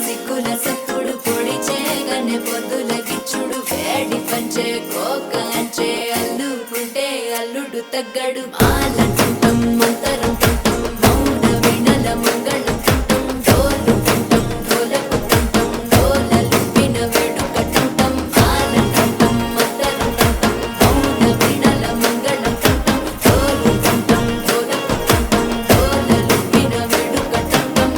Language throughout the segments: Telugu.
సిక్కుల సప్పుడు పొడి చేయగానే పొద్దుల గిచ్చుడు వేడి పంచే కోక అంచే అల్లుకుంటే అల్లుడు తగ్గడు ఆలంటుంటాం మంతరం తుంటాం మౌన వినల మంగళం తుంటాం డోలు తుంటాం డోలకు తుంటాం డోలలు విన వేడుక తుంటాం ఆలంటుంటాం మంతరం తుంటాం మౌన వినల మంగళం తుంటాం డోలు తుంటాం డోలకు తుంటాం డోలలు విన వేడుక తుంటాం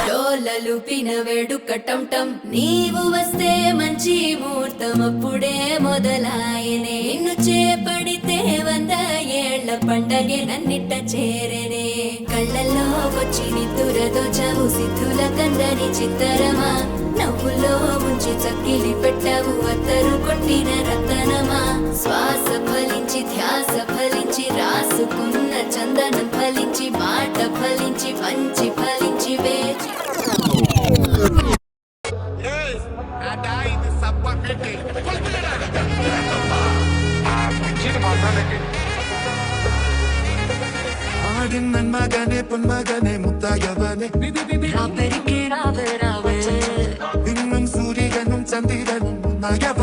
డోలలుపిన వేడుక టంటం నీవు వస్తే మంచి ముహూర్తం అప్పుడే మొదలాయనే నిన్ను చేపడితే 100 ఏళ్ల పండగే నన్నిట్ట చేరనే కళ్ళల్లో వచ్చి నిద్దురదో చవు సిద్ధుల కందని చిత్తరమా నవ్వులో ముంచి చక్కిలి పెట్టావు అత్తరు కొట్టిన రతనమా శ్వాస ఫలించి ధ్యాస ఫలించి రాసుకున్న చందనం ఫలించి మాట ఫలించి పంచి ఫలించి వేచి నన్ మగనే పొన్ మగనే ముత్తగవనే రాపెరికే రావే రావే ఇన్నం సూర్యగనం చందిరనం నాగవ